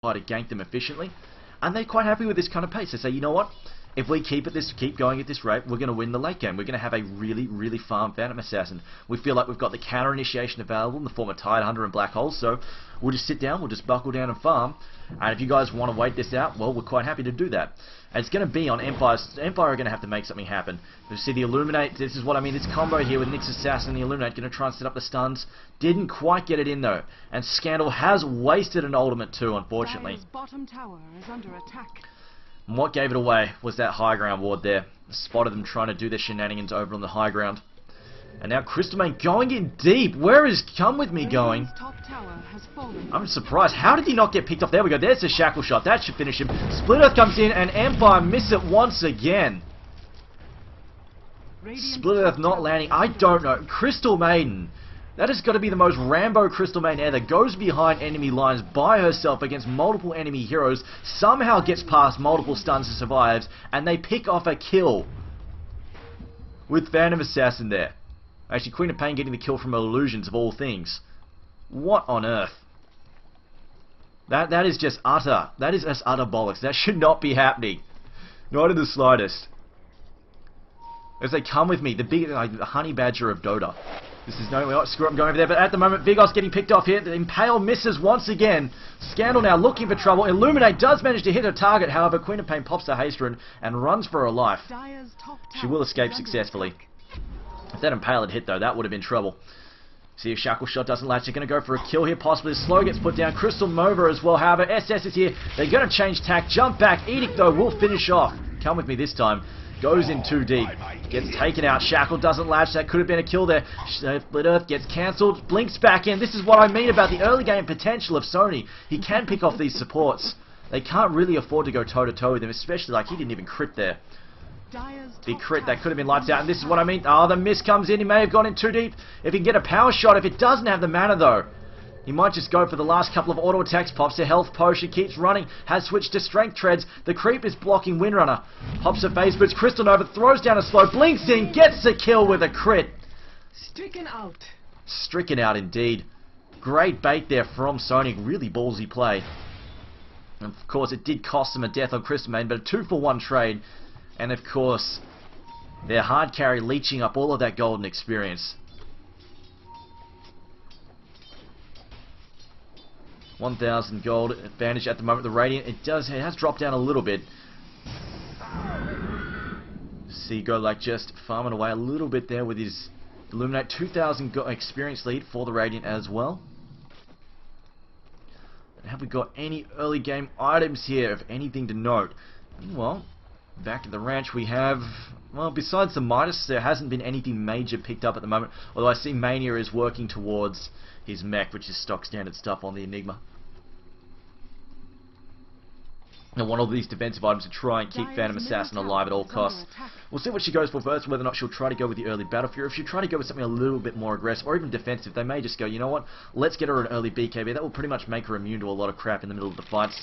to gank them efficiently, and they're quite happy with this kind of pace. They say, you know what? If we keep going at this rate, we're going to win the late game. We're going to have a really, really farm Phantom Assassin. We feel like we've got the counter initiation available in the form of Tide Hunter and Black Holes, so we'll just sit down, we'll just buckle down and farm. And if you guys want to wait this out, well, we're quite happy to do that. And it's going to be on Empire. Empire are going to have to make something happen. You see the Illuminate, this is what I mean, this combo here with Nyx's Assassin and the Illuminate going to try and set up the stuns. Didn't quite get it in though. And Scandal has wasted an ultimate too, unfortunately. Bottom tower is under attack. And what gave it away was that high ground ward there. Spotted them trying to do their shenanigans over on the high ground. And now Crystal Main going in deep. Where is Come With Me going? Top tower has fallen. I'm surprised. How did he not get picked off? There we go. There's the shackle shot. That should finish him. Split Earth comes in and Empire miss it once again. Split Earth not landing. I don't know. Crystal Maiden. That has got to be the most Rambo Crystal Maiden ever. Goes behind enemy lines by herself against multiple enemy heroes. Somehow gets past multiple stuns and survives. And they pick off a kill. With Phantom Assassin there. Actually, Queen of Pain getting the kill from Illusions of all things. What on earth? That is just utter. That is just utter bollocks. That should not be happening. Not in the slightest. As they come with me, the big honey badger of Dota. This is no screw up going over there, but at the moment Vigos getting picked off here. The Impale misses once again. Scandal now looking for trouble. Illuminate does manage to hit her target, however Queen of Pain pops the haster and runs for her life. She will escape successfully. If that Impale had hit though, that would have been trouble. See if Shackle Shot doesn't latch. They're going to go for a kill here, possibly. Slow gets put down. Crystal Mova as well. However, SS is here. They're going to change tack. Jump back. Edict though will finish off. Come with me this time. Goes in too deep. Gets taken out. Shackle doesn't latch. That could have been a kill there. Split Earth gets cancelled. Blinks back in. This is what I mean about the early game potential of Sony. He can pick off these supports. They can't really afford to go toe-to-toe with him, especially like he didn't even crit there. Big crit, that could have been lights out, and this is what I mean. Oh, the miss comes in. He may have gone in too deep. If he can get a power shot, if it doesn't have the mana though, he might just go for the last couple of auto attacks. Pops a health potion, keeps running, has switched to strength treads. The creep is blocking Windrunner. Pops a phase boots. Crystal Nova throws down a slow, blinks in, gets the kill with a crit. Stricken out. Stricken out indeed. Great bait there from Sony. Really ballsy play. And of course, it did cost them a death on Crystal Main, but a 2-for-1 trade. And of course, their hard carry leeching up all of that golden experience. 1,000 gold advantage at the moment. The Radiant, it has dropped down a little bit. See Golak just farming away a little bit there with his Illuminate. 2,000 experience lead for the Radiant as well. Have we got any early game items here of anything to note? Well, back at the ranch we have, well, besides the Midas, there hasn't been anything major picked up at the moment, although I see Mania is working towards his mech, which is stock standard stuff on the Enigma. I want all these defensive items to try and keep Phantom Assassin alive at all costs. We'll see what she goes for first, whether or not she'll try to go with the early Battle Fury. If she'll try to go with something a little bit more aggressive, or even defensive, they may just go, you know what, let's get her an early BKB. That will pretty much make her immune to a lot of crap in the middle of the fights.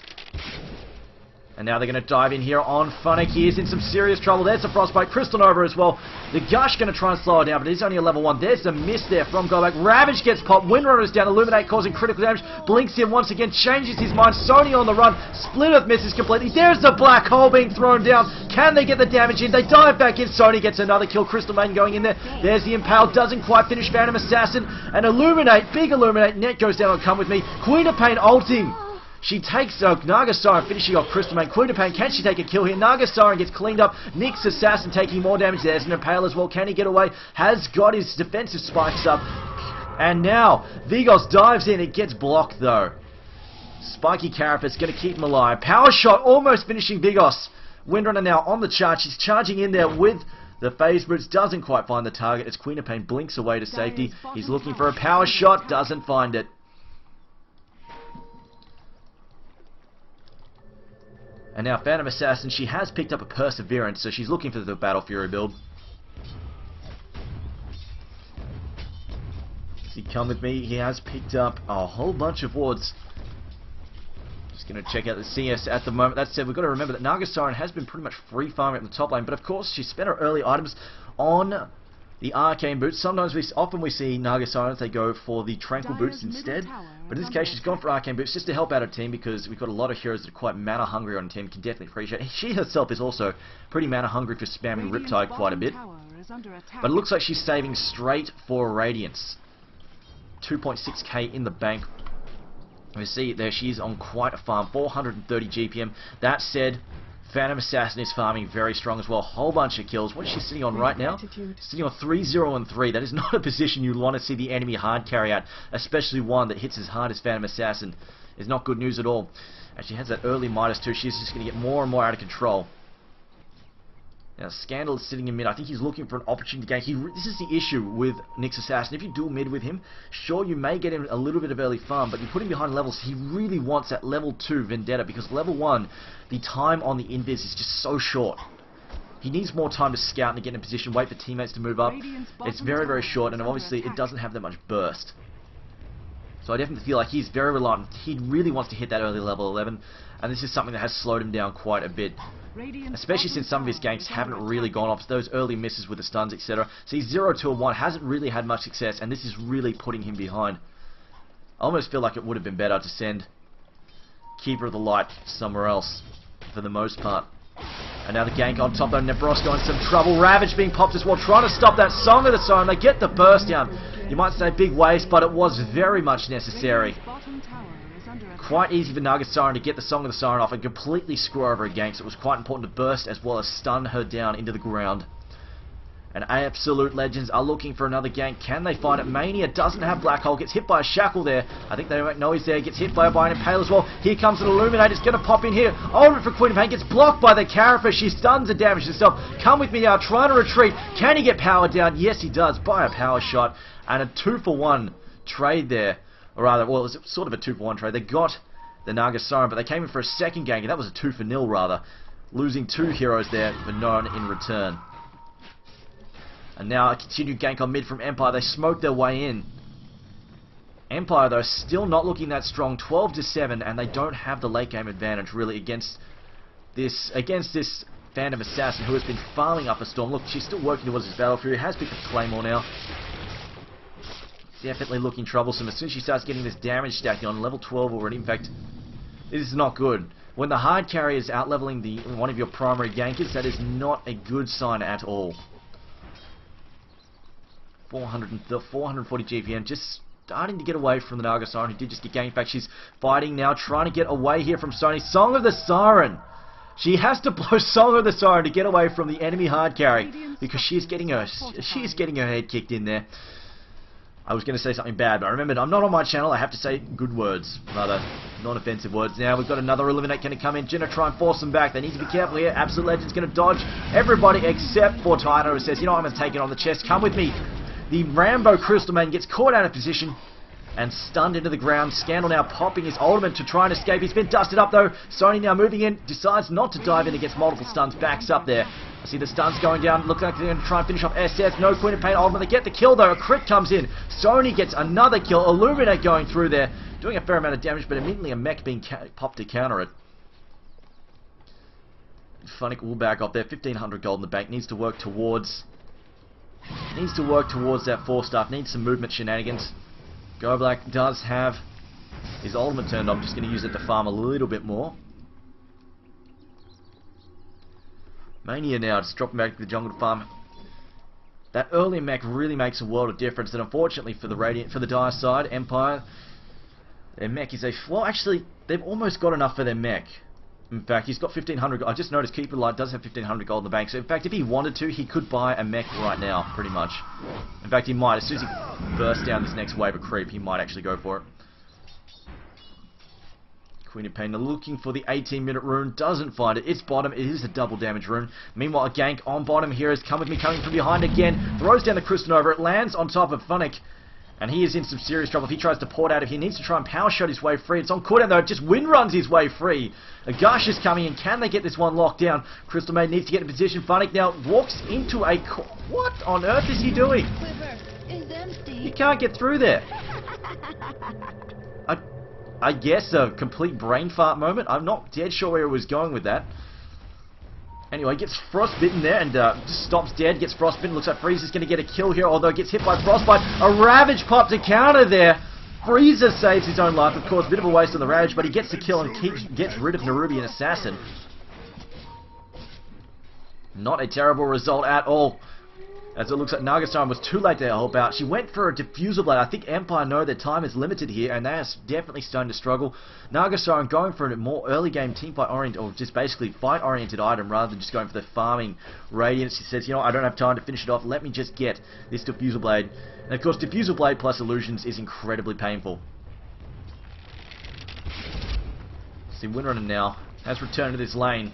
And now they're going to dive in here on Funnick. He is in some serious trouble. There's the Frostbite. Crystal Nova as well. The Gush going to try and slow it down, but it is only a level 1. There's the miss there from Golak. Ravage gets popped. Windrunner's down. Illuminate causing critical damage. Blinks in once again. Changes his mind. Sony on the run. Split Earth misses completely. There's the Black Hole being thrown down. Can they get the damage in? They dive back in. Sony gets another kill. Crystal Maiden going in there. There's the Impale. Doesn't quite finish Phantom Assassin. And Illuminate. Big Illuminate. Net goes down on Come With Me. Queen of Pain ulting. She takes Naga Siren, finishing off Crystal Main. Queen of Pain, can she take a kill here? Naga Siren gets cleaned up. Nyx's Assassin taking more damage. There's an Impale as well. Can he get away? Has got his defensive spikes up. And now, Vigos dives in. It gets blocked though. Spiky Carapace going to keep him alive. Power shot almost finishing Vigos. Windrunner now on the charge. She's charging in there with the phase boots. Doesn't quite find the target as Queen of Pain blinks away to safety. He's looking for a power shot. Doesn't find it. And now Phantom Assassin, she has picked up a Perseverance, so she's looking for the Battle Fury build. See, Come With Me, he has picked up a whole bunch of wards. Just going to check out the CS at the moment. That said, we've got to remember that Naga Siren has been pretty much free farming at the top lane, but of course she spent her early items on the arcane boots. Sometimes often we see Naga Sirens, they go for the tranquil boots Dire's instead. middle tower But in is this case, under she's gone for arcane boots just to help out her team, because we've got a lot of heroes that are quite mana hungry on team. Can definitely appreciate it. She herself is also pretty mana hungry for spamming Radiant's Riptide quite a bottom bit. tower is under attack. But it looks like she's saving straight for Radiance. 2.6k in the bank. We see there she is on quite a farm, 430 GPM. That said, Phantom Assassin is farming very strong as well. Whole bunch of kills. What is she sitting on right now? Sitting on 3-0 and 3. That is not a position you want to see the enemy hard carry at, especially one that hits as hard as Phantom Assassin. It's not good news at all. And she has that early -2. She's just going to get more and more out of control. Now, Scandal is sitting in mid. I think he's looking for an opportunity to gank. This is the issue with Nyx Assassin. If you dual mid with him, sure, you may get him a little bit of early farm, but you put him behind levels. He really wants that level 2 Vendetta, because level 1, the time on the invis is just so short. He needs more time to scout and to get in position, wait for teammates to move up. It's very, very short, and obviously it doesn't have that much burst. So I definitely feel like he's very reliant. He really wants to hit that early level 11, and this is something that has slowed him down quite a bit. Especially since some of his ganks haven't really gone off. Those early misses with the stuns, etc. See, 0-1 hasn't really had much success, and this is really putting him behind. I almost feel like it would have been better to send Keeper of the Light somewhere else, for the most part. And now the gank on top though, Nebrosco in some trouble. Ravage being popped as well, trying to stop that Song of the Siren. They get the burst down. You might say big waste, but it was very much necessary. Quite easy for Naga Siren to get the Song of the Siren off and completely screw over a gank, so it was quite important to burst as well as stun her down into the ground. And Absolute Legends are looking for another gank. Can they find it? Mania doesn't have Black Hole, gets hit by a Shackle there. I think they don't know he's there, gets hit by an Impale as well. Here comes an Illuminate, it's going to pop in here. Ultimate for Queen of Pain, gets blocked by the Carafer. She stuns and damages herself. Come with me now, trying to retreat. Can he get powered down? Yes, he does, by a power shot. And a 2-for-1 trade there. Or rather, well, it was sort of a 2-for-1 trade. They got the Naga Siren, but they came in for a second gank, and that was a 2-for-0 rather. Losing 2 heroes there for none in return. And now a continued gank on mid from Empire. They smoked their way in. Empire, though, still not looking that strong. 12-7, and they don't have the late game advantage, really, against this Phantom Assassin, who has been farming up a storm. Look, she's still working towards his Battle Fury. Has picked up Claymore now. Definitely looking troublesome. As soon as she starts getting this damage stacking on level 12 already, in fact, this is not good. When the hard carry is out-leveling one of your primary gankers, that is not a good sign at all. 440 GPM, just starting to get away from the Naga Siren, who did just get ganked back. She's fighting now, trying to get away here from Sony. Song of the Siren! She has to blow Song of the Siren to get away from the enemy hard carry, because she's getting her head kicked in there. I was going to say something bad, but I remembered I'm not on my channel. I have to say good words, rather non-offensive words. Now we've got another Eliminate going to come in. Jinna try and force them back. They need to be careful here. Absolute Legend's going to dodge everybody except for Tyler, who says, you know, I'm going to take it on the chest. Come with me. The Rambo Crystal Man gets caught out of position and stunned into the ground. Scandal now popping his ultimate to try and escape. He's been dusted up though. Sony now moving in, decides not to dive in against multiple stuns, backs up there. I see the stuns going down, looks like they're going to try and finish off SS. No Queen of Pain ultimate. They get the kill though. A crit comes in. Sony gets another kill. Illuminate going through there, doing a fair amount of damage, but immediately a mech being popped to counter it. Funnick will back up there. 1500 gold in the bank. Needs to work towards that 4-star. Needs some movement shenanigans. Go Black does have his ultimate turned on. I'm just going to use it to farm a little bit more. Mania now just dropping back to the jungle to farm. That early mech really makes a world of difference, and unfortunately for the Dire side, Empire, their mech is well, actually, they've almost got enough for their mech. In fact, he's got 1500 gold. I just noticed Keeper of the Light does have 1500 gold in the bank, so in fact, if he wanted to, he could buy a mech right now, pretty much. In fact, he might. As soon as he bursts down this next wave of creep, he might actually go for it. Queen of Pain looking for the 18-minute rune, doesn't find it. It's bottom, it is a double damage rune. Meanwhile, a gank on bottom here is Come With Me coming from behind again. Throws down the Crystal Nova, it lands on top of Funnick. And he is in some serious trouble. If he tries to port out, if he needs to try and power shot his way free, it's on cooldown though, it just wind runs his way free. Agash is coming in, can they get this one locked down? Crystal Maid needs to get in position. Funnick now walks into a... What on earth is he doing? Quiver is empty. He can't get through there. I guess a complete brain fart moment. I'm not dead sure where he was going with that. Anyway, gets frostbitten there and just stops dead, gets frostbitten. Looks like Freezer's going to get a kill here, although gets hit by frostbite. A Ravage pop to counter there. Freezer saves his own life, of course, a bit of a waste on the Ravage, but he gets the kill and gets rid of Nerubian Assassin. Not a terrible result at all. As it looks like Nagasaran was too late to help out. She went for a Diffusal Blade. I think Empire know their time is limited here, and they are definitely starting to struggle. Nagasaran going for a more early game team fight oriented, or just basically fight oriented item rather than just going for the farming Radiance. She says, you know, I don't have time to finish it off. Let me just get this Diffusal Blade. And of course, Diffusal Blade plus Illusions is incredibly painful. See, Windrunner now has returned to this lane.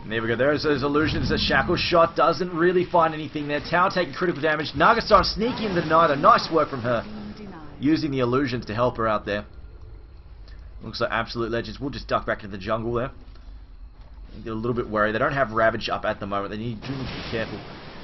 And there we go, there's those illusions. The Shackle Shot doesn't really find anything there. Tower taking critical damage. Nagasaran sneaking in the deny though. Nice work from her. Using the illusions to help her out there. Looks like Absolute Legends will just duck back into the jungle there. Get a little bit worried. They don't have Ravage up at the moment. They need to be careful.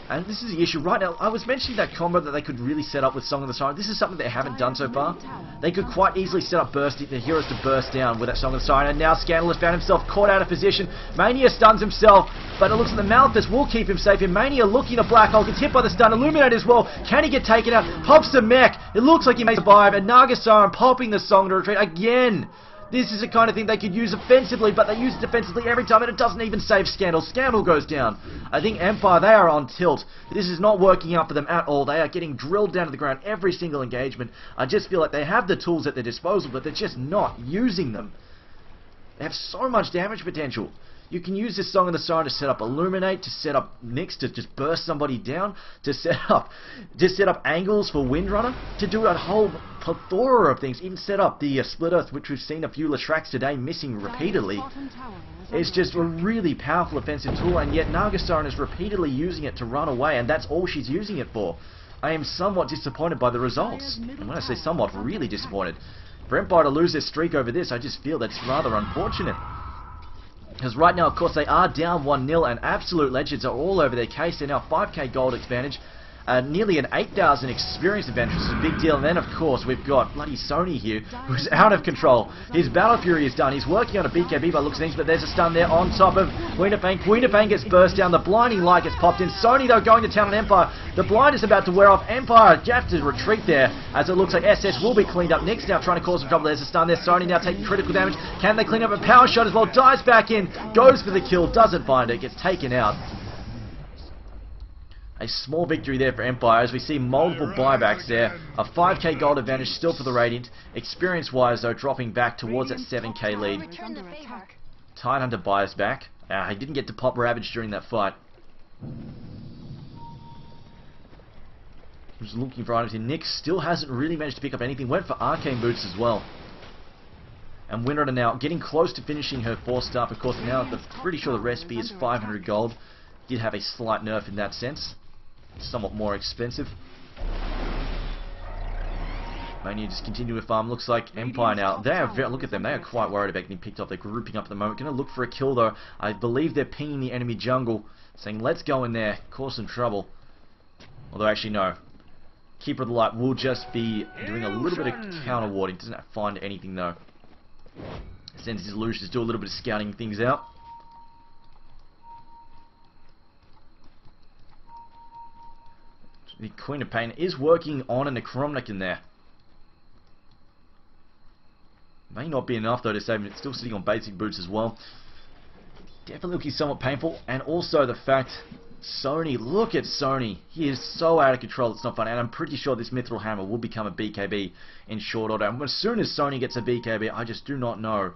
And this is the issue right now. I was mentioning that combo that they could really set up with Song of the Siren. This is something they haven't done so far. They could quite easily set up the heroes to burst down with that Song of the Siren. And now Scandalous found himself caught out of position. Mania stuns himself, but it looks like the Malthus will keep him safe. And Mania looking at Black Hole, gets hit by the stun. Illuminate as well. Can he get taken out? Pops the mech. It looks like he may survive. And Nagasaran popping the Song to retreat again. This is the kind of thing they could use offensively, but they use it defensively every time, and it doesn't even save Scandal. Scandal goes down. I think Empire, they are on tilt. This is not working out for them at all. They are getting drilled down to the ground every single engagement. I just feel like they have the tools at their disposal, but they're just not using them. They have so much damage potential. You can use this Song of the Siren to set up Illuminate, to set up Nyx, to just burst somebody down, to set up angles for Windrunner, to do a whole plethora of things, even set up the Split Earth, which we've seen a few Latrax today missing repeatedly. It's just a really powerful offensive tool, and yet Nagasaran is repeatedly using it to run away, and that's all she's using it for. I am somewhat disappointed by the results. And when I say somewhat, really disappointed. For Empire to lose their streak over this, I just feel that it's rather unfortunate. Because right now, of course, they are down 1-0, and Absolute Legends are all over their case. They're now 5k gold advantage, nearly an 8,000 experience advantage, which is a big deal. And then, of course, we've got bloody Sony here, who's out of control. His Battle Fury is done. He's working on a BKB by looks of things, but there's a stun there on top of Queen of Pain. Queen of Pain gets burst down. The Blinding Light gets popped in. Sony, though, going to town on Empire. The blind is about to wear off. Empire, you have to retreat there, as it looks like SS will be cleaned up. Nyx now trying to cause some trouble. There's a stun there. Sony now taking critical damage. Can they clean up? A power shot as well. Dives back in. Goes for the kill. Doesn't find it. Gets taken out. A small victory there for Empire, as we see multiple buybacks there. A 5k gold advantage still for the Radiant. Experience-wise, though, dropping back towards that 7k lead. Tidehunter buys back. He didn't get to pop Ravage during that fight. Just looking for items here. Nyx still hasn't really managed to pick up anything. Went for Arcane Boots as well. And Windrunner now getting close to finishing her 4-star. Of course, now I'm pretty sure the recipe is 500 gold. Did have a slight nerf in that sense. Somewhat more expensive. Mania just continue to farm. Looks like Empire now. They are look at them. They are quite worried about getting picked off. They're grouping up at the moment. Going to look for a kill though. I believe they're pinging the enemy jungle, saying let's go in there, cause some trouble. Although actually no. Keeper of the Light will just be doing a little bit of counter warding. Doesn't find anything though. Sends his illusions, do a little bit of scouting things out. The Queen of Pain is working on a Necromnic in there. May not be enough though to save him. It's still sitting on basic boots as well. Definitely looking somewhat painful. And also the fact, Sony, look at Sony. He is so out of control, it's not fun. And I'm pretty sure this Mithril Hammer will become a BKB in short order. And as soon as Sony gets a BKB, I just do not know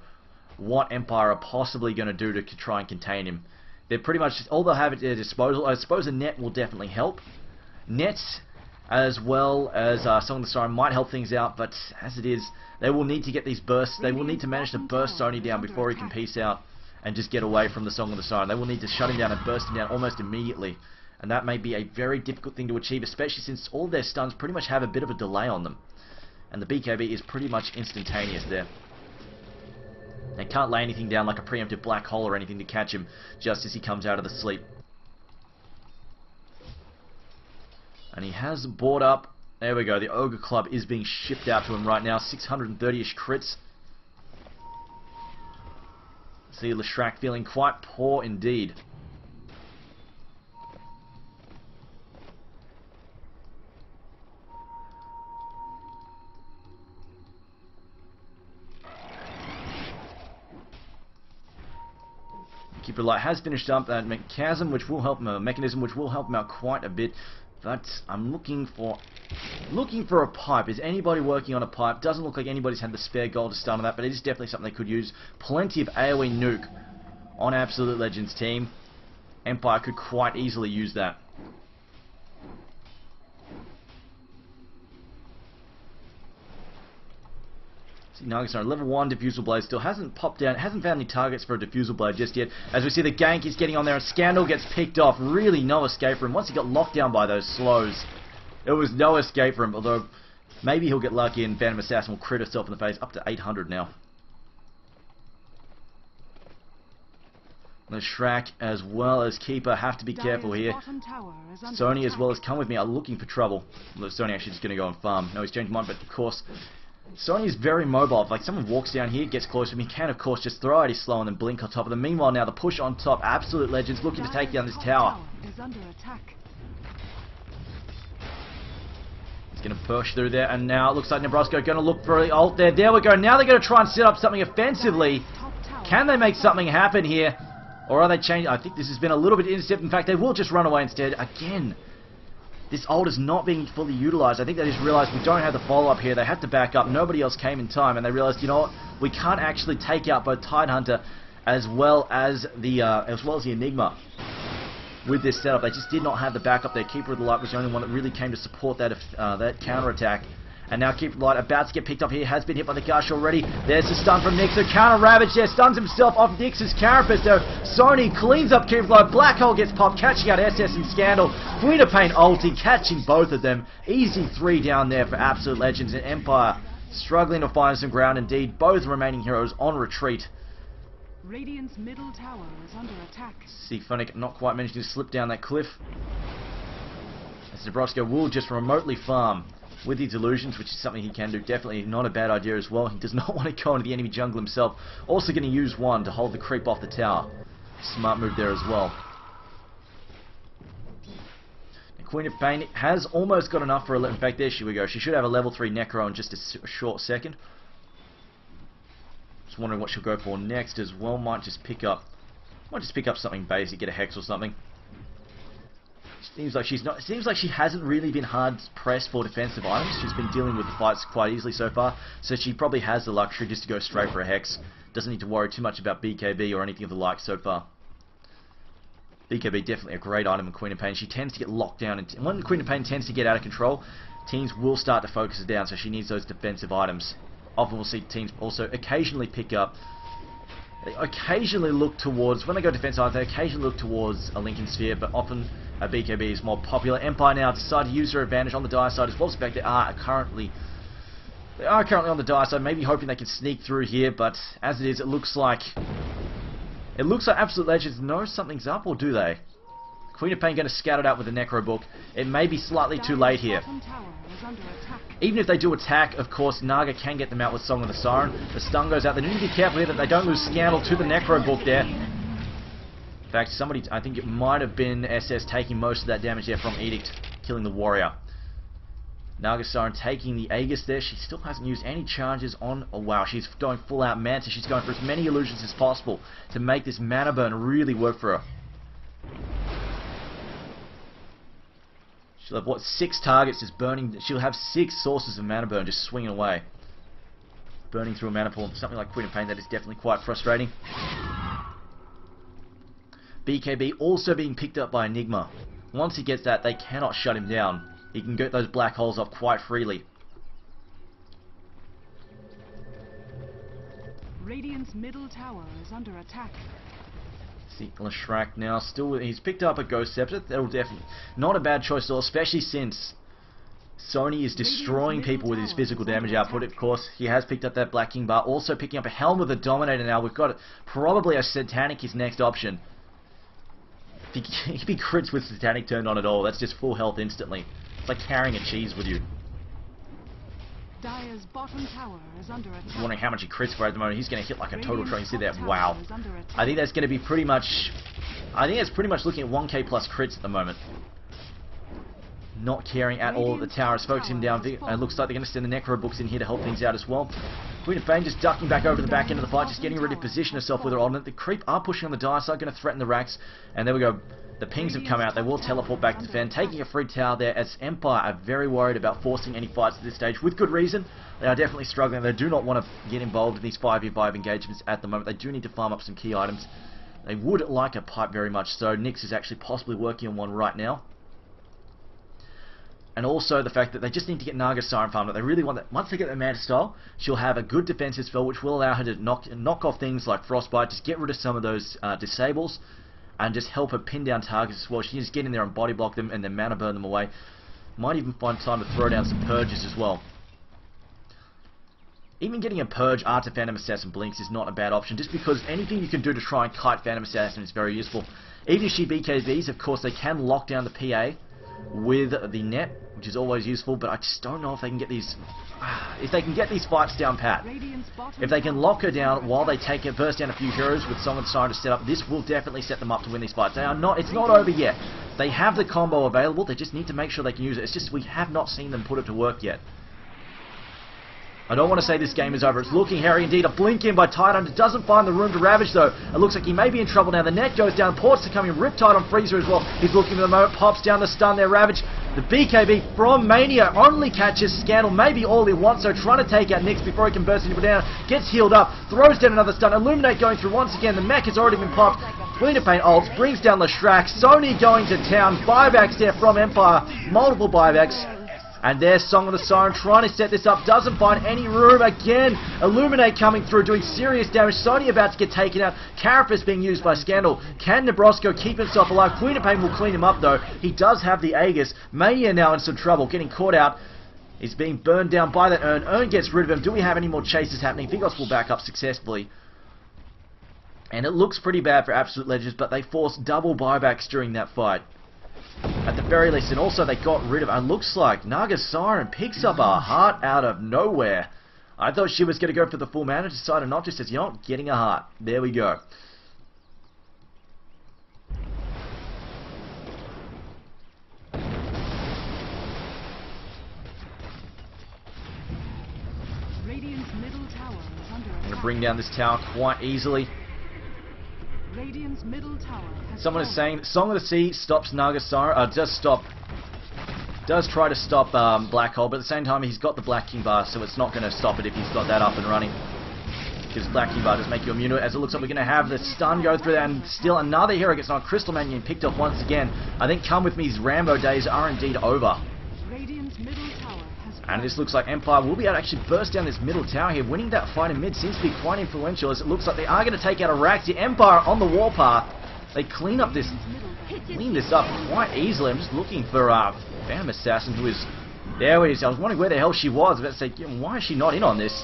what Empire are possibly going to do to try and contain him. They're pretty much, all they'll have at their disposal. I suppose a net will definitely help. Nets, as well as Song of the Siren, might help things out, but as it is, they will need to get these bursts. They will need to manage to burst Sony down before he can peace out and just get away from the Song of the Siren. They will need to shut him down and burst him down almost immediately, and that may be a very difficult thing to achieve, especially since all their stuns pretty much have a bit of a delay on them, and the BKB is pretty much instantaneous there. They can't lay anything down like a preemptive black hole or anything to catch him just as he comes out of the sleep. And he has bought up, there we go, the Ogre Club is being shipped out to him right now, 630-ish crits. See Leshrac feeling quite poor indeed. Keeper Light has finished up that mechanism, which will help him out quite a bit. But I'm looking for a pipe. Is anybody working on a pipe? Doesn't look like anybody's had the spare gold to start on that, but it is definitely something they could use. Plenty of AoE nuke on Absolute Legends team. Empire could quite easily use that. See, Nagastar, level 1 Diffusal Blade still hasn't popped down, hasn't found any targets for a Diffusal Blade just yet. As we see the gank is getting on there and Scandal gets picked off. Really no escape for him. Once he got locked down by those slows, there was no escape for him. Although, maybe he'll get lucky and Phantom Assassin will crit herself in the face. Up to 800 now. Leshrac as well as Keeper have to be careful here. Sony as well as Come With Me are looking for trouble. Although Sony actually just going to go and farm. No, he's changed mind, but of course... Sony is very mobile. If like someone walks down here, gets close to him, he can of course just throw out his slow and then blink on top of them. Meanwhile now the push on top, Absolute Legends looking to take down this tower. He's going to push through there, and now it looks like Nebraska are going to look for the ult there. There we go. Now they're going to try and set up something offensively. Can they make something happen here? Or are they changing? I think this has been a little bit intercept. In fact, they will just run away instead. Again, this ult is not being fully utilized. I think they just realized we don't have the follow-up here. They had to back up. Nobody else came in time, and they realized, you know what? We can't actually take out both Tidehunter as well as the Enigma with this setup. They just did not have the backup there. Keeper of the Light was the only one that really came to support that counter-attack. And now Keeper of the Light about to get picked up here. Has been hit by the gush already. There's the stun from Nyx. The counter Ravage there. Stuns himself off Nyx's carapace though. Sony cleans up Keeper of the Light. Black Hole gets popped. Catching out SS and Scandal. Queen of Pain ulti. Catching both of them. Easy 3 down there for Absolute Legends and Empire. Struggling to find some ground indeed. Both remaining heroes on retreat. Radiant's middle tower is under attack. See Funnick not quite managing to slip down that cliff. As Nebraska will just remotely farm with his illusions, which is something he can do. Definitely not a bad idea as well. He does not want to go into the enemy jungle himself. Also going to use one to hold the creep off the tower. Smart move there as well. The Queen of Pain has almost got enough for a... In fact, there she we go. She should have a level 3 Necro in just a short second. Just wondering what she'll go for next as well. Might just pick up something basic, get a Hex or something. Seems like she hasn't really been hard pressed for defensive items. She's been dealing with the fights quite easily so far, so she probably has the luxury just to go straight for a Hex. Doesn't need to worry too much about BKB or anything of the like so far. BKB definitely a great item in Queen of Pain. She tends to get locked down, and when Queen of Pain tends to get out of control, teams will start to focus her down, so she needs those defensive items. Often we'll see teams also occasionally pick up... They occasionally look towards, when they go defensive items, they occasionally look towards a Lincoln Sphere, but often a BKB is more popular. Empire now decide to use their advantage on the dire side as well. In fact, they are currently on the dire side, maybe hoping they can sneak through here, but as it is, it looks like Absolute Legends know something's up, or do they? Queen of Pain going to scout it out with the Necro Book. It may be slightly too late here. Even if they do attack, of course, Naga can get them out with Song of the Siren. The stun goes out. They need to be careful here that they don't lose Scandal to the Necro Book there. In fact, somebody, I think it might have been SS taking most of that damage there from Edict, killing the Warrior. Naga Siren taking the Aegis there. She still hasn't used any charges on... Oh wow, she's going full out Manta. She's going for as many illusions as possible to make this mana burn really work for her. She'll have, what, 6 targets just burning... She'll have 6 sources of mana burn just swinging away. Burning through a mana pool. Something like Queen of Pain, that is definitely quite frustrating. BKB also being picked up by Enigma. Once he gets that, they cannot shut him down. He can get those black holes off quite freely. Radiant's middle tower is under attack. See Leshrac now still, he's picked up a Ghost Scepter. That'll definitely not a bad choice at all, especially since Sony is destroying people with his physical damage output. Of course, he has picked up that Black King bar, also picking up a Helm of the Dominator now. We've got probably a Satanic his next option. If he crits with Satanic turned on at all, that's just full health instantly. It's like carrying a cheese with you. Dire's bottom tower is under attack. Wondering how much he crits for at the moment. He's going to hit like a total try. You see that? Top Wow. tower is under attack. I think that's going to be pretty much... I think it's pretty much looking at 1k plus crits at the moment. Not caring at all. The tower is focusing down. It looks like they're going to send the Necro books in here to help things out as well. Queen of Pain just ducking back over the back end of the fight, just getting ready to position herself with her ultimate. The creep are pushing on the dire side, going to threaten the racks. And there we go. The pings have come out. They will teleport back to defend, taking a free tower there, as Empire are very worried about forcing any fights at this stage, with good reason. They are definitely struggling. They do not want to get involved in these 5v5 engagements at the moment. They do need to farm up some key items. They would like a pipe very much so. Nyx is actually possibly working on one right now. And also the fact that they just need to get Naga Siren farmed. They really want that. Once they get the Manta style, she'll have a good defensive spell, which will allow her to knock off things like Frostbite, just get rid of some of those disables, and just help her pin down targets as well. She can just get in there and body block them and then mana burn them away. Might even find time to throw down some purges as well. Even getting a purge after Phantom Assassin blinks is not a bad option, just because anything you can do to try and kite Phantom Assassin is very useful. Even if she BKBs, of course, they can lock down the PA with the net, which is always useful, but I just don't know if they can get these... if they can get these fights down pat. If they can lock her down while they take it, burst down a few heroes with someone starting to set up, this will definitely set them up to win these fights. They are not... It's not over yet. They have the combo available, they just need to make sure they can use it. It's just we have not seen them put it to work yet. I don't want to say this game is over. It's looking hairy indeed. A blink in by Titan. It doesn't find the room to ravage though. It looks like he may be in trouble now. The net goes down. Ports to come in. Riptide on Freezer as well. He's looking for the moment. Pops down the stun there. Ravage. The BKB from Mania only catches Scandal. Maybe all he wants. So trying to take out Nyx before he can burst into down. Gets healed up. Throws down another stun. Illuminate going through once again. The mech has already been popped. Queen of Pain ults. Brings down Leshrac. Sony going to town. Buybacks there from Empire. Multiple buybacks. And there's Song of the Siren trying to set this up. Doesn't find any room again. Illuminate coming through, doing serious damage. Sony about to get taken out. Carapace being used by Scandal. Can Nebrosco keep himself alive? Queen of Pain will clean him up though. He does have the Aegis. Mania now in some trouble. Getting caught out. He's being burned down by that Urn. Urn gets rid of him. Do we have any more chases happening? Vigos will back up successfully. And it looks pretty bad for Absolute Legends, but they forced double buybacks during that fight. At the very least, and also they got rid of, it looks like Naga Siren picks up a heart out of nowhere. I thought she was going to go for the full mana, decided not, just says, you know what, getting a heart. There we go. Radiant's middle tower is under attack. I'm going to bring down this tower quite easily. Radiant's middle tower has Someone is fallen. saying Song of the Sea stops Naga Siren, does try to stop Black Hole, but at the same time he's got the Black King bar, so it's not going to stop it if he's got that up and running. Because Black King bar does make you immune to it, as it looks like we're going to have the stun go through there, and still another hero gets on. Crystal Manion picked up once again. I think Come With Me's Rambo days are indeed over. Radiant's middle tower has And this looks like Empire will be able to actually burst down this middle tower here. Winning that fight in mid seems to be quite influential, as it looks like they are going to take out Araxia. Empire on the warpath. They clean up this, clean this up quite easily. I'm just looking for Phantom Assassin, who is... There he is. I was wondering where the hell she was. I was about to say, why is she not in on this?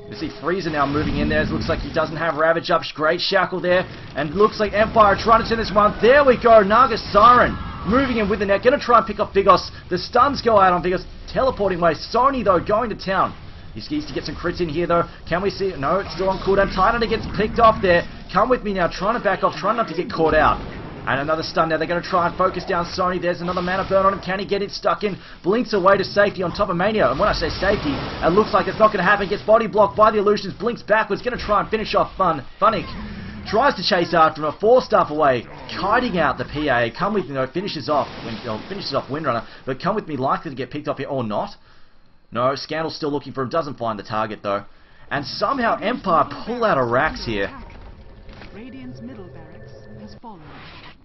You see Freezer now moving in there. It looks like he doesn't have Ravage up. Great Shackle there. And it looks like Empire trying to turn this one. There we go. Naga Siren moving in with the net. Going to try and pick up Vigos. The stuns go out on Vigos. Teleporting away. Sony, though, going to town. He needs to get some crits in here, though. Can we see it? No, it's still on cooldown. Titan gets picked off there. Come with me now. Trying to back off. Trying not to get caught out. And another stun now. They're going to try and focus down Sony. There's another mana burn on him. Can he get it stuck in? Blinks away to safety on top of Mania. And when I say safety, it looks like it's not going to happen. Gets body blocked by the illusions. Blinks backwards. Going to try and finish off Funnick. Tries to chase after him. A 4-staff away. Kiting out the PA. Come with me, though. Finishes off Windrunner. But Come With Me likely to get picked up here or not. No, Scandal's still looking for him. Doesn't find the target, though. And somehow Empire pull out a Rax here. Radiant's middle barracks has fallen.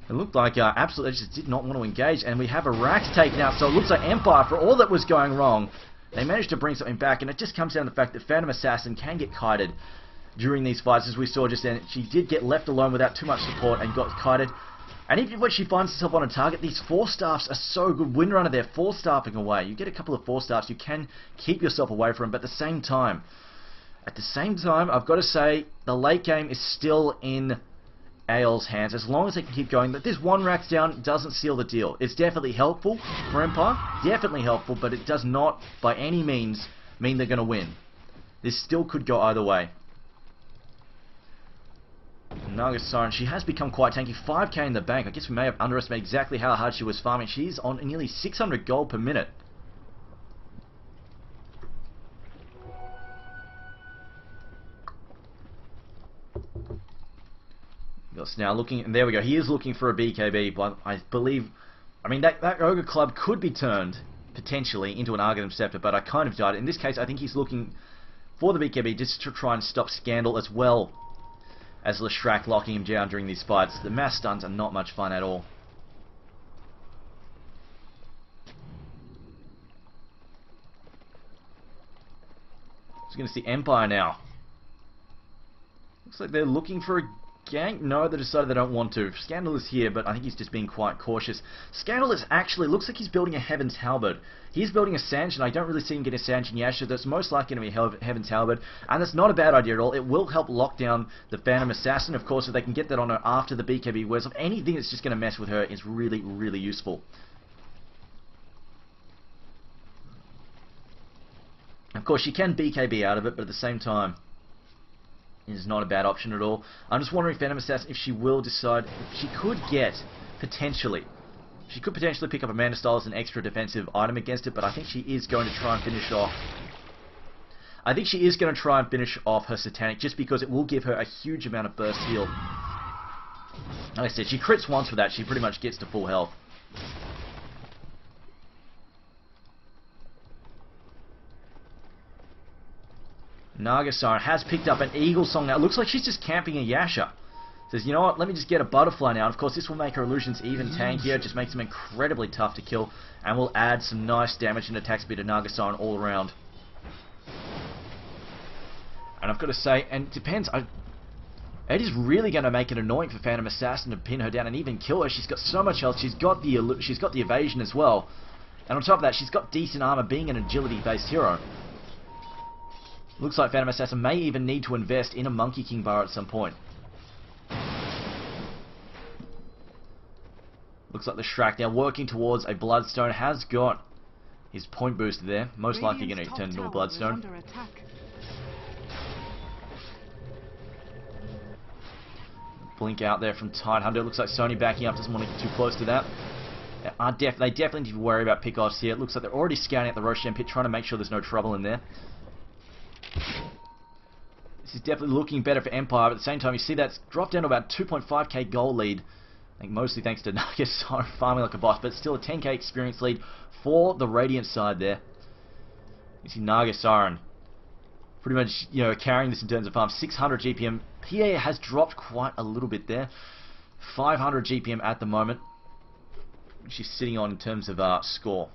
It looked like Absolute just did not want to engage, and we have a Rax taken out, so it looks like Empire, for all that was going wrong, they managed to bring something back, and it just comes down to the fact that Phantom Assassin can get kited during these fights, as we saw just then. She did get left alone without too much support and got kited. And even when she finds herself on a target, these 4-staffs are so good. Windrunner there, 4-staffing away. You get a couple of 4-staffs, you can keep yourself away from them, but at the same time, I've got to say, the late game is still in AL's hands as long as they can keep going. That this one rack's down doesn't seal the deal. It's definitely helpful for Empire, definitely helpful, but it does not by any means mean they're going to win. This still could go either way. Naga Siren, she has become quite tanky. 5k in the bank. I guess we may have underestimated exactly how hard she was farming. She's on nearly 600 gold per minute. Now looking, and there we go. He is looking for a BKB, but I believe, I mean that Ogre Club could be turned potentially into an Arcanum Scepter, but I kind of doubt it. In this case, I think he's looking for the BKB just to try and stop Scandal as well as Leshrac locking him down during these fights. The mass stuns are not much fun at all. Just going to see Empire now. Looks like they're looking for a gank. No, they decided they don't want to. Scandal is here, but I think he's just being quite cautious. Scandal is actually, looks like he's building a Heaven's Halberd. He's building a Sanction. I don't really see him getting a Sanction Yasha. That's most likely going to be Heaven's Halberd, and that's not a bad idea at all. It will help lock down the Phantom Assassin, of course, if they can get that on her after the BKB wears off. Anything that's just going to mess with her is really, really useful. Of course, she can BKB out of it, but at the same time, is not a bad option at all. I'm just wondering, Phantom Assassin, if she will decide, if she could get, potentially, she could potentially pick up Amanda Style as an extra defensive item against it, but I think she is going to try and finish off. I think she is going to try and finish off her Satanic, just because it will give her a huge amount of burst heal. Like I said, she crits once with that, she pretty much gets to full health. Naga Siren has picked up an Eagle Song now. It looks like she's just camping a Yasha. Says, you know what, let me just get a Butterfly now. And of course, this will make her illusions even tankier. It just makes them incredibly tough to kill. And will add some nice damage and attack speed to Naga Siren all around. And I've got to say, and it depends, it is really going to make it annoying for Phantom Assassin to pin her down and even kill her. She's got so much health. She's got the evasion as well. And on top of that, she's got decent armor being an agility-based hero. Looks like Phantom Assassin may even need to invest in a Monkey King bar at some point. Looks like the Shrek now working towards a Bloodstone has got his point booster there. Most likely going to turn into a Bloodstone. Blink out there from Tidehunter. Looks like Sony backing up, doesn't want to get too close to that. They definitely need to worry about pickoffs here. It looks like they're already scouting out the Roshan pit, trying to make sure there's no trouble in there. This is definitely looking better for Empire, but at the same time, you see that's dropped down to about 2.5k gold lead. I think mostly thanks to Naga Siren farming like a boss, but still a 10k experience lead for the Radiant side there. You see Naga Siren pretty much, you know, carrying this in terms of farm. 600 GPM. PA has dropped quite a little bit there. 500 GPM at the moment. She's sitting on in terms of score.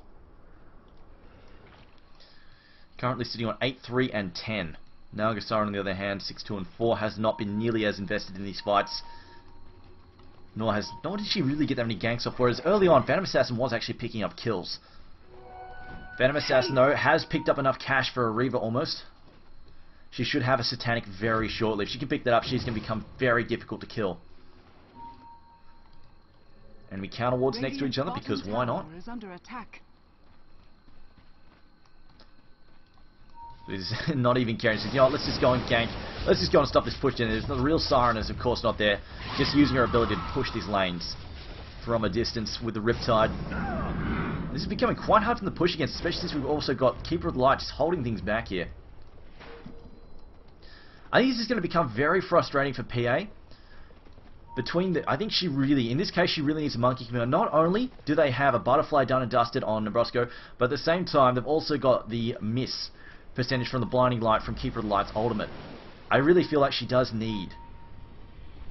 Currently sitting on 8, 3, and 10. Naga Siren, on the other hand, 6, 2, and 4, has not been nearly as invested in these fights. Nor did she really get that many ganks off, whereas early on, Phantom Assassin was actually picking up kills. Phantom Assassin, though, has picked up enough cash for a Reaver almost. She should have a Satanic very shortly. If she can pick that up, she's going to become very difficult to kill. And we counter wards next to each other, because why not? He's not even caring. He says, you know what, let's just go and gank. Let's just go and stop this push down. The real Siren is, of course, not there. Just using her ability to push these lanes from a distance with the Riptide. This is becoming quite hard from the push against, especially since we've also got Keeper of the Light just holding things back here. I think this is going to become very frustrating for PA. I think she really, in this case, she really needs a Monkey King. Not only do they have a Butterfly done and dusted on Nebrosco, but at the same time, they've also got the miss percentage from the Blinding Light from Keeper of the Light's ultimate. I really feel like she does need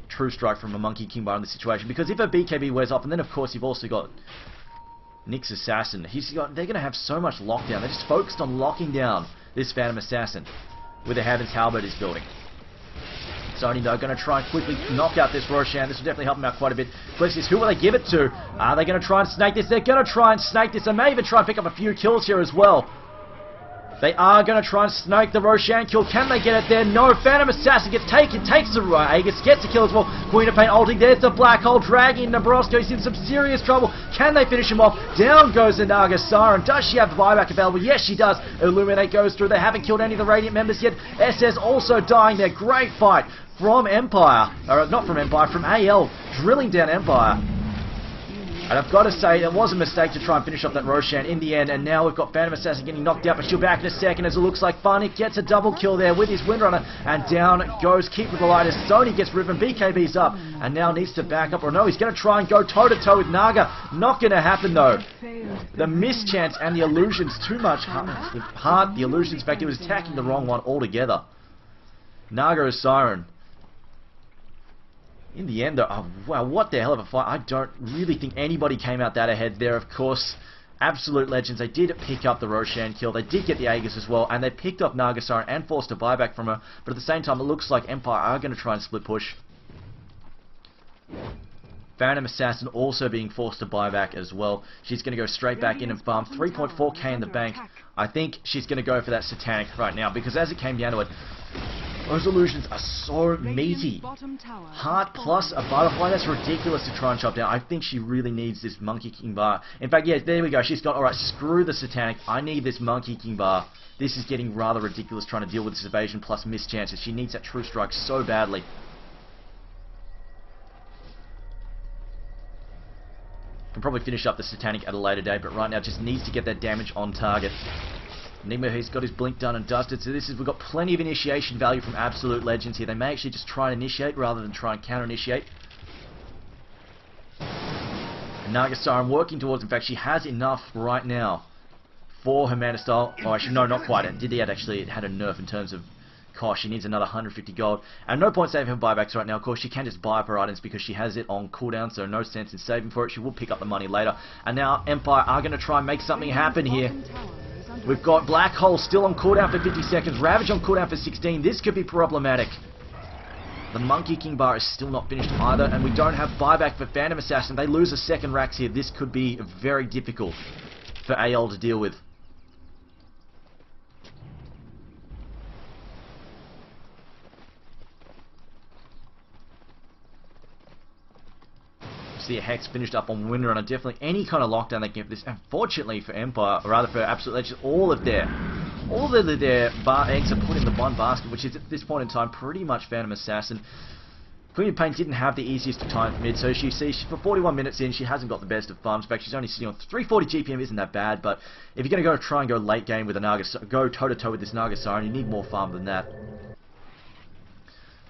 True Strike from a Monkey King bar in this situation, because if her BKB wears off, and then of course you've also got Nyx Assassin, they're going to have so much lockdown. They're just focused on locking down this Phantom Assassin with the Heaven's Halberd is building. Sony, though, going to try and quickly knock out this Roshan. This will definitely help him out quite a bit. Question is, who will they give it to? Are they going to try and snake this? They're going to try and snake this, and may even try and pick up a few kills here as well. They are going to try and snake the Roshan kill. Can they get it there? No. Phantom Assassin gets taken. Takes the Aegis. Gets the kill as well. Queen of Pain ulting. There's the Black Hole dragging Nebraska. He's in some serious trouble. Can they finish him off? Down goes the Naga Siren. Does she have the buyback available? Yes, she does. Illuminate goes through. They haven't killed any of the Radiant members yet. SS also dying there. Great fight from Empire. Or not from Empire, from AL. Drilling down Empire. And I've got to say, it was a mistake to try and finish off that Roshan in the end, and now we've got Phantom Assassin getting knocked out, but she'll be back in a second as it looks like Funnick gets a double kill there with his Windrunner, and down goes Keeper of the Light as Sony gets riven, BKB's up, and now needs to back up, or no, he's going to try and go toe-to-toe with Naga. Not going to happen though. The mischance and the illusions, too much heart, the illusions, in fact, he was attacking the wrong one altogether. Naga is Siren. In the end, though, oh, wow, what the hell of a fight. I don't really think anybody came out that ahead there, of course. Absolute legends. They did pick up the Roshan kill. They did get the Aegis as well, and they picked up Naga Siren and forced a buyback from her. But at the same time, it looks like Empire are going to try and split push. Phantom Assassin also being forced to buy back as well. She's going to go straight back in and farm 3.4k in the bank. I think she's going to go for that Satanic right now, because as it came down to it, those illusions are so meaty. Heart plus a butterfly, that's ridiculous to try and chop down. I think she really needs this Monkey King bar. In fact, yeah, there we go. She's got, alright, screw the Satanic. I need this Monkey King bar. This is getting rather ridiculous trying to deal with this evasion plus mischances. She needs that True Strike so badly. Can probably finish up the Satanic at a later date, but right now just needs to get that damage on target. Enigma, he's got his blink done and dusted, so we've got plenty of initiation value from Absolute Legends here. They may actually just try and initiate rather than try and counter-initiate. And Naga Siren working towards, in fact, she has enough right now for her Mana Style. Oh, actually, no, not quite. It had a nerf in terms of cost. She needs another 150 gold. And no point saving her buybacks right now. Of course, she can just buy up her items because she has it on cooldown, so no sense in saving for it. She will pick up the money later. And now Empire are going to try and make something happen here. We've got Black Hole still on cooldown for 50 seconds, Ravage on cooldown for 16. This could be problematic. The Monkey King bar is still not finished either, and we don't have buyback for Phantom Assassin. They lose a second Rax here. This could be very difficult for AL to deal with. See a Hex finished up on Windrunner. Definitely any kind of lockdown they can get this. Unfortunately for Empire, or rather for Absolute Legends, all of their eggs are put in the one basket, which is at this point in time pretty much Phantom Assassin. Queen of Pain didn't have the easiest of time mid, so for 41 minutes in, she hasn't got the best of farms. In fact, she's only sitting on 340 GPM, isn't that bad, but if you're going to try and go late game with a Naga, go toe-to-toe with this Naga Siren, you need more farm than that.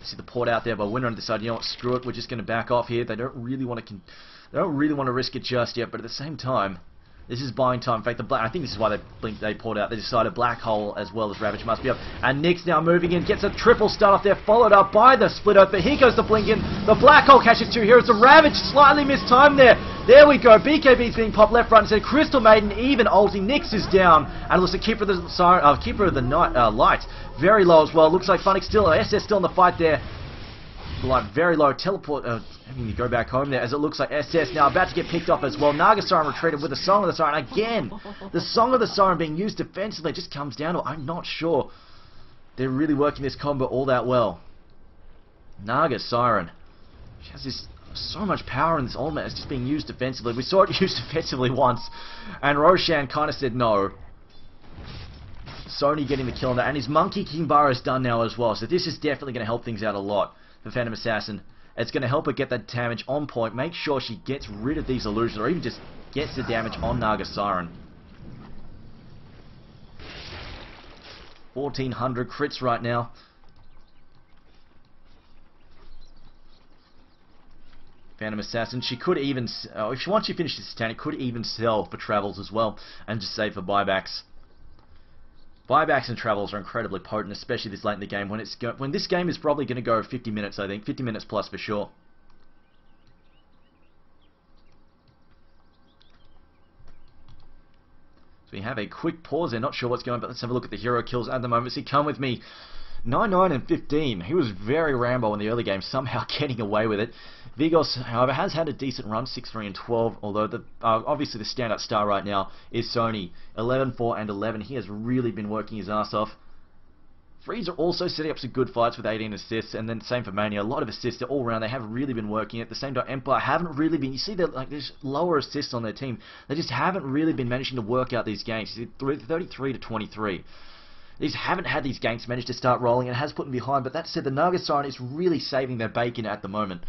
See the port out there by Windrunner decided, you know what, screw it, we're just going to back off here. They don't really want to risk it just yet, but at the same time, this is buying time. In fact, I think this is why they poured out. They decided Black Hole as well as Ravage must be up. And Nyx now moving in, gets a triple stun off there, followed up by the split off. But here goes the blink in. The Black Hole catches two heroes. The Ravage slightly missed time there. There we go. BKB's being popped left, right, and center. Crystal Maiden even ulting. Nyx is down. And it looks like Keeper of the Night, Light very low as well. Looks like Funnick still, SS still in the fight there. Like very low teleport, having to go back home there as it looks like SS now about to get picked off as well. Naga Siren retreated with the Song of the Siren again. The Song of the Siren being used defensively just comes down to, I'm not sure they're really working this combo all that well. Naga Siren, she has so much power in this ultimate. It's just being used defensively. We saw it used defensively once, and Roshan kind of said no. Sony getting the kill on that, and his Monkey King bar is done now as well. So this is definitely going to help things out a lot for Phantom Assassin. It's going to help her get that damage on point, make sure she gets rid of these illusions, or even just gets the damage on Naga Siren. 1400 crits right now. Phantom Assassin, she could even, once she finishes Satanic, could even sell for travels as well, and just save for buybacks. Buybacks and travels are incredibly potent, especially this late in the game when this game is probably going to go 50 minutes, I think. 50 minutes plus for sure. So we have a quick pause there. Not sure what's going on, but let's have a look at the hero kills at the moment. See, come with me. 9, 9, and 15. He was very Rambo in the early game, somehow getting away with it. Vigos, however, has had a decent run, 6-3 and 12, although obviously the standout star right now is Sony, 11-4 and 11. He has really been working his ass off. Freezer also setting up some good fights with 18 assists, and then same for Mania, a lot of assists all around. They have really been working. At the same time, Empire haven't really been, you see that like there's lower assists on their team. They just haven't really been managing to work out these games. 33 to 23. They just haven't had these ganks manage to start rolling, and it has put them behind. But that said, the Naga Siren is really saving their bacon at the moment.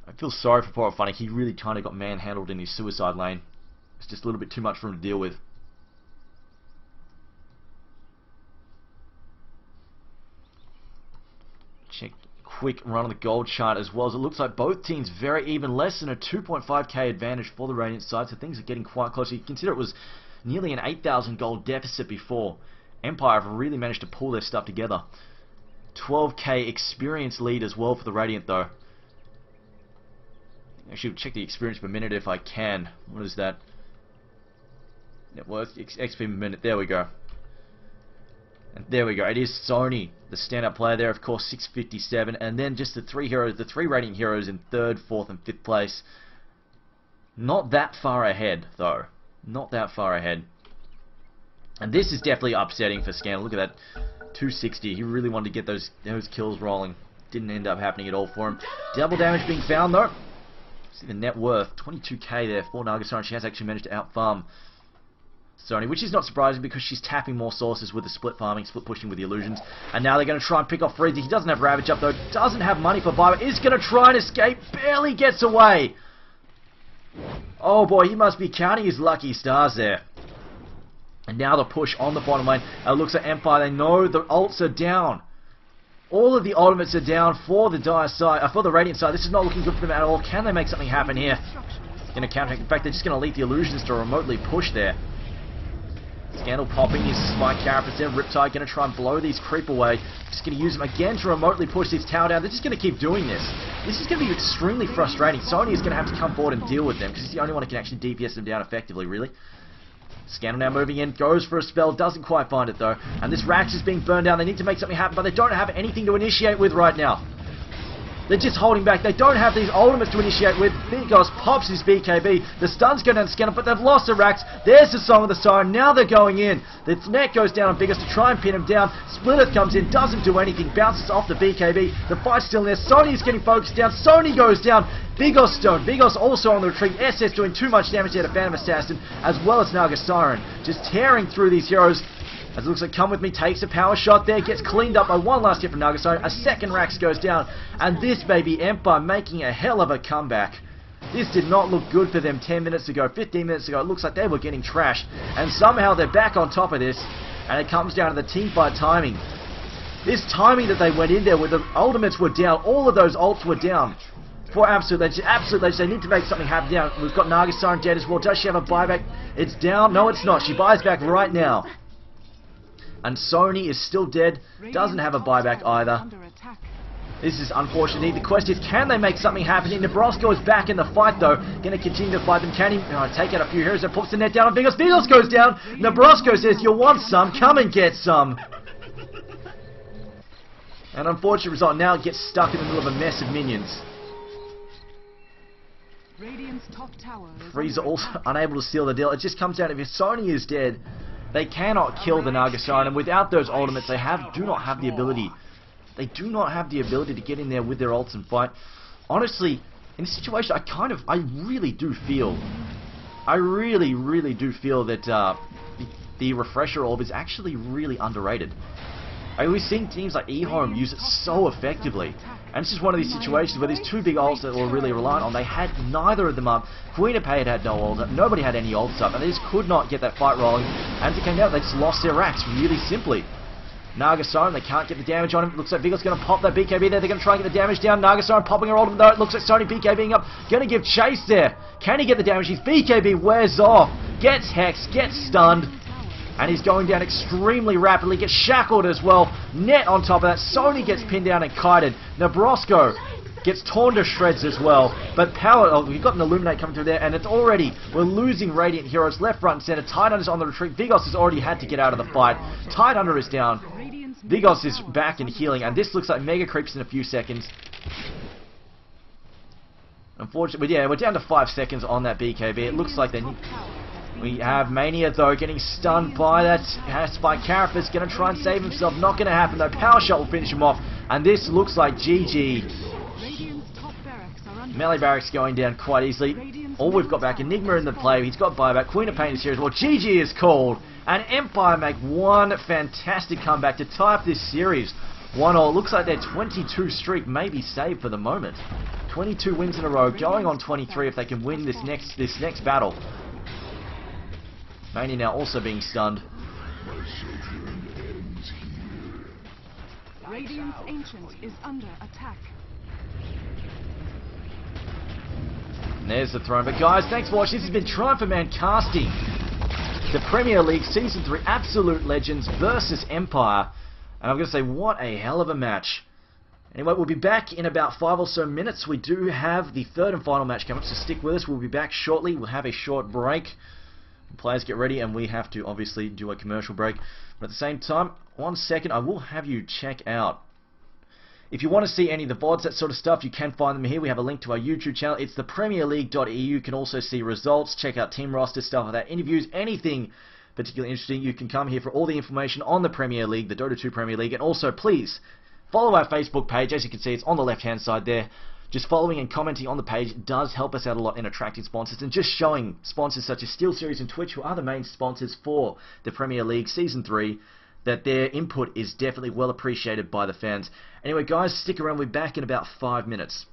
I feel sorry for poor Funny. He really kind of got manhandled in his suicide lane. It's just a little bit too much for him to deal with. Check quick run on the gold chart as well, as it looks like both teams very even, less than a 2.5k advantage for the Radiant side, so things are getting quite close. You consider it was nearly an 8,000 gold deficit before. Empire have really managed to pull their stuff together. 12k experience lead as well for the Radiant though. I should check the experience per minute if I can. What is that? Net worth, XP per minute, there we go. And there we go, it is Sony, the standout player there, of course, 657, and then just the three Radiant heroes in 3rd, 4th, and 5th place. Not that far ahead, though. Not that far ahead. And this is definitely upsetting for Scandal. Look at that, 260. He really wanted to get those kills rolling. Didn't end up happening at all for him. Double damage being found, though. See the net worth, 22k there for Naga Siren. She has actually managed to outfarm Sony, which is not surprising because she's tapping more sources with the split farming, split pushing with the illusions. And now they're going to try and pick off Freezy. He doesn't have Ravage up though, doesn't have money for buyback, is going to try and escape, barely gets away. Oh boy, he must be counting his lucky stars there. And now the push on the bottom lane. It looks like Empire, they know the ults are down. All of the ultimates are down for the Dire side, for the Radiant side. This is not looking good for them at all. Can they make something happen here? Going to counter. In fact, they're just going to leave the illusions to remotely push there. Scandal popping his spike characters there. Riptide going to try and blow these creep away. Just going to use them again to remotely push this tower down. They're just going to keep doing this. This is going to be extremely frustrating. Sony is going to have to come forward and deal with them because he's the only one who can actually DPS them down effectively, really. Scandal now moving in, goes for a spell, doesn't quite find it though. And this Rax is being burned down. They need to make something happen, but they don't have anything to initiate with right now. They're just holding back. They don't have these ultimates to initiate with. Vigos pops his BKB. The stun's going down to Scandal, but they've lost the Rax. There's the Song of the Siren. Now they're going in. The net goes down on Vigos to try and pin him down. Splitter comes in, doesn't do anything, bounces off the BKB. The fight's still there. Sony is getting focused down. Sony goes down. Vigos stone. Vigos also on the retreat. SS doing too much damage there to Phantom Assassin, as well as Naga Siren. Just tearing through these heroes. As it looks like Come With Me takes a power shot there, gets cleaned up by one last hit from Naga Siren. A second Rax goes down, and this baby Empire making a hell of a comeback. This did not look good for them 10 minutes ago, 15 minutes ago. It looks like they were getting trashed, and somehow they're back on top of this, and it comes down to the team fight timing. This timing that they went in there with, the ultimates were down, all of those ults were down. For Absolute Legends, they need to make something happen down. We've got Naga Siren dead as well. Does she have a buyback? It's down. No, it's not. She buys back right now. And Sony is still dead, doesn't have a buyback either. This is unfortunate. The question is, can they make something happen? Nebraska is back in the fight though, going to continue to fight them. Can he take out a few heroes and puts the net down on Vigos? Vigos goes down. Nebraska says, you want some? Come and get some. An unfortunate result. Now it gets stuck in the middle of a mess of minions. Freezer also unable to seal the deal. It just comes down to if Sony is dead, they cannot kill the Naga Siren, and without those ultimates, they do not have the ability. They do not have the ability to get in there with their ults and fight. Honestly, in this situation, I really do feel that the refresher orb is actually really underrated. We've seen teams like eHome use it so effectively. And it's just one of these situations where these two big ults that were really reliant on, they had neither of them up. Queen of Pay had no ult up, nobody had any ults up, and they just could not get that fight rolling. And as it came out, they just lost their racks, really simply. Naga Siren, they can't get the damage on him. It looks like Vigos going to pop that BKB there. They're going to try and get the damage down. Naga Siren popping her ultimate though. It looks like Sony BKBing up. Going to give chase there. Can he get the damage? His BKB wears off. Gets hexed, gets stunned. And he's going down extremely rapidly, gets shackled as well. Net on top of that. Sony gets pinned down and kited. Nebraska gets torn to shreds as well. But we've got an Illuminate coming through there, and it's already, we're losing Radiant heroes left, right, and center. Tidehunter's on the retreat. Vigos has already had to get out of the fight. Tidehunter is down. Vigos is back and healing, and this looks like mega creeps in a few seconds. Unfortunately, yeah, we're down to 5 seconds on that BKB. It looks like they need... We have Mania, though, getting stunned by that. By Carapace, going to try and save himself. Not going to happen, though. Power Shot will finish him off. And this looks like GG. Melee Barracks going down quite easily. All we've got back, Enigma in the play. He's got buyback. Queen of Pain is here as well. GG is called. And Empire make one fantastic comeback to tie up this series. 1-all. Looks like their 22 streak may be saved for the moment. 22 wins in a row, going on 23 if they can win this next battle. Mania now also being stunned. Radiant's Ancient is under attack. And there's the throne. But guys, thanks for watching. This has been Triumph for Man casting the Premier League Season 3 Absolute Legends versus Empire. And I'm going to say, what a hell of a match. Anyway, we'll be back in about 5 or so minutes. We do have the third and final match coming up, so stick with us. We'll be back shortly. We'll have a short break. Players get ready, and we have to obviously do a commercial break. But at the same time, 1 second, I will have you check out. If you want to see any of the VODs, that sort of stuff, you can find them here. We have a link to our YouTube channel. It's the premierleague.eu. You can also see results, check out team roster, stuff like that, interviews, anything particularly interesting. You can come here for all the information on the Premier League, the Dota 2 Premier League, and also please follow our Facebook page. As you can see, it's on the left-hand side there. Just following and commenting on the page does help us out a lot in attracting sponsors and just showing sponsors such as SteelSeries and Twitch, who are the main sponsors for the Premier League Season 3, that their input is definitely well appreciated by the fans. Anyway, guys, stick around. We're back in about 5 minutes.